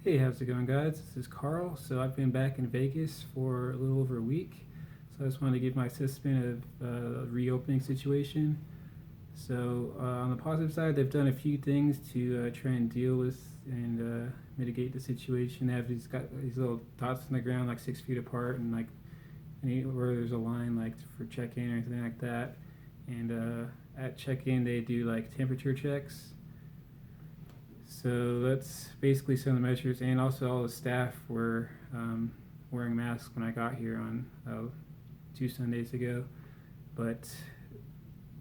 Hey, how's it going, guys? This is Carl. So I've been back in Vegas for a little over a week. So I just wanted to give my assessment of the reopening situation. So on the positive side, they've done a few things to try and deal with and mitigate the situation. They have got these little dots on the ground, like 6 feet apart, and like where there's a line like for check-in or anything like that. And at check-in, they do like temperature checks, so that's basically some of the measures, and also all the staff were wearing masks when I got here on 2 Sundays ago, but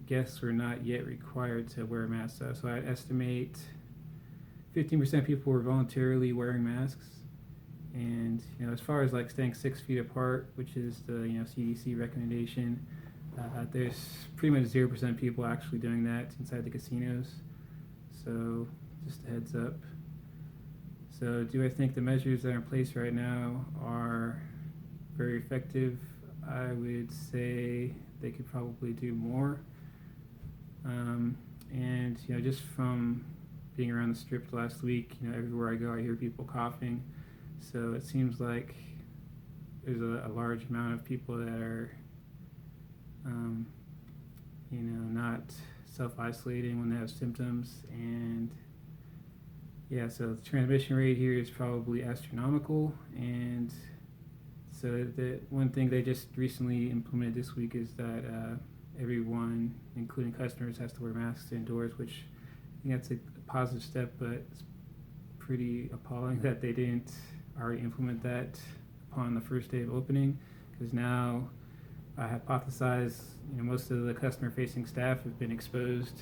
guests were not yet required to wear masks. So I estimate 15% of people were voluntarily wearing masks, and as far as like staying 6 feet apart, which is the CDC recommendation, there's pretty much 0% of people actually doing that inside the casinos. So just a heads up. So, do I think the measures that are in place right now are very effective? I would say they could probably do more. And just from being around the strip last week, everywhere I go, I hear people coughing. So it seems like there's a large amount of people that are, um, not self-isolating when they have symptoms, and yeah, so the transmission rate here is probably astronomical. And so the one thing they just recently implemented this week is that everyone, including customers, has to wear masks indoors, which I think that's a positive step, but it's pretty appalling that they didn't already implement that upon the first day of opening, because now I hypothesize most of the customer-facing staff have been exposed,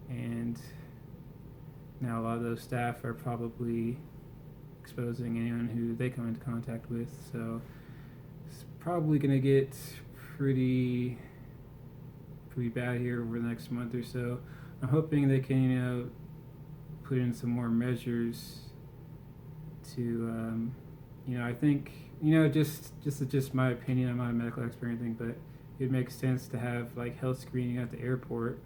and now a lot of those staff are probably exposing anyone who they come into contact with. So it's probably going to get pretty pretty bad here over the next month or so. I'm hoping they can put in some more measures to I think just my opinion. I'm not a medical expert or anything, but it makes sense to have like health screening at the airport,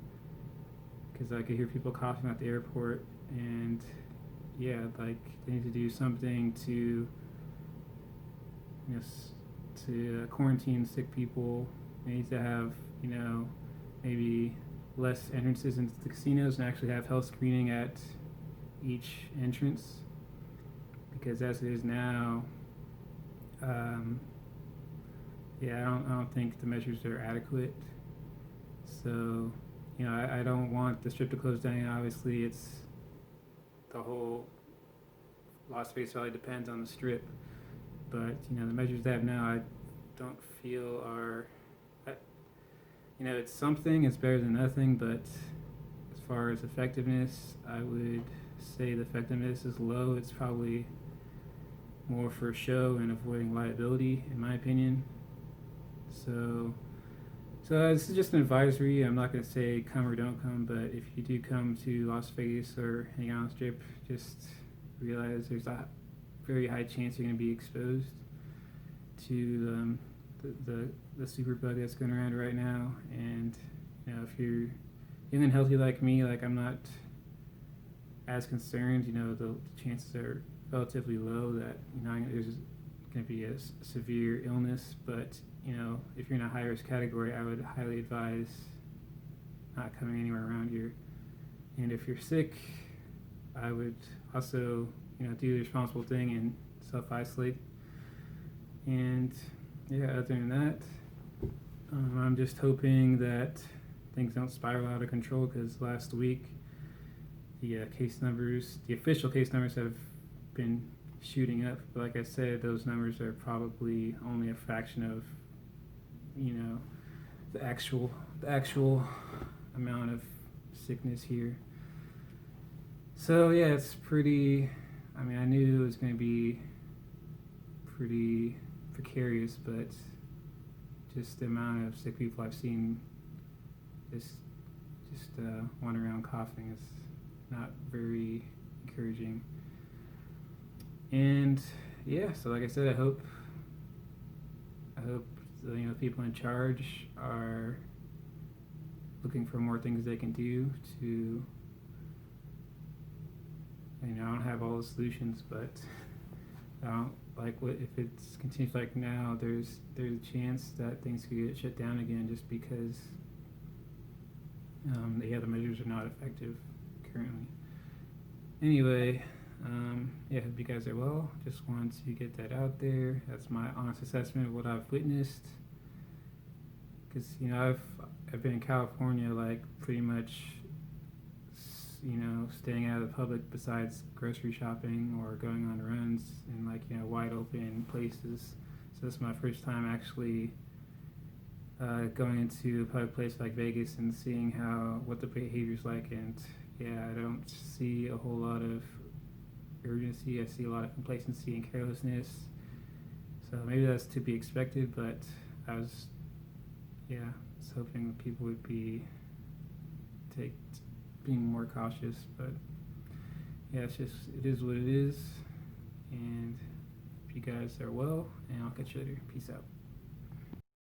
because I could hear people coughing at the airport, and yeah, like they need to do something to quarantine sick people. They need to have maybe less entrances into the casinos and actually have health screening at each entrance, because as it is now, um, yeah, I don't think the measures are adequate. So I don't want the strip to close down. Obviously, it's the whole Las Vegas Valley depends on the strip, but the measures they have now, I don't feel are. It's something. It's better than nothing, but as far as effectiveness, I would say the effectiveness is low. It's probably more for show and avoiding liability, in my opinion. So, this is just an advisory. I'm not going to say come or don't come, but if you do come to Las Vegas or hang out on the strip, just realize there's a very high chance you're going to be exposed to the superbug that's going around right now. And if you're young and healthy like me, like I'm not as concerned. The chances are relatively low that there's going to be a severe illness. But if you're in a high risk category, I would highly advise not coming anywhere around here. And if you're sick, I would also do the responsible thing and self isolate. And yeah, other than that, I'm just hoping that things don't spiral out of control, because last week the official case numbers have been shooting up. But like I said, those numbers are probably only a fraction of the actual amount of sickness here. So yeah, it's pretty. I mean, I knew it was going to be pretty precarious, but just the amount of sick people I've seen just wander around coughing is not very encouraging. And yeah, so like I said, I hope the people in charge are looking for more things they can do to I don't have all the solutions, but I don't like what if it's continues like now. There's a chance that things could get shut down again just because the other measures are not effective currently. Anyway, yeah, hope you guys are well. Just wanted to get that out there. That's my honest assessment of what I've witnessed. Because I've been in California like pretty much, staying out of the public besides grocery shopping or going on runs in like wide open places. So this is my first time actually going into a public place like Vegas and seeing what the behavior's like. And yeah, I don't see a whole lot of urgency. I see a lot of complacency and carelessness. So maybe that's to be expected, but I was hoping people would be being more cautious. But yeah, it is what it is. And hope you guys are well, and I'll catch you later. Peace out.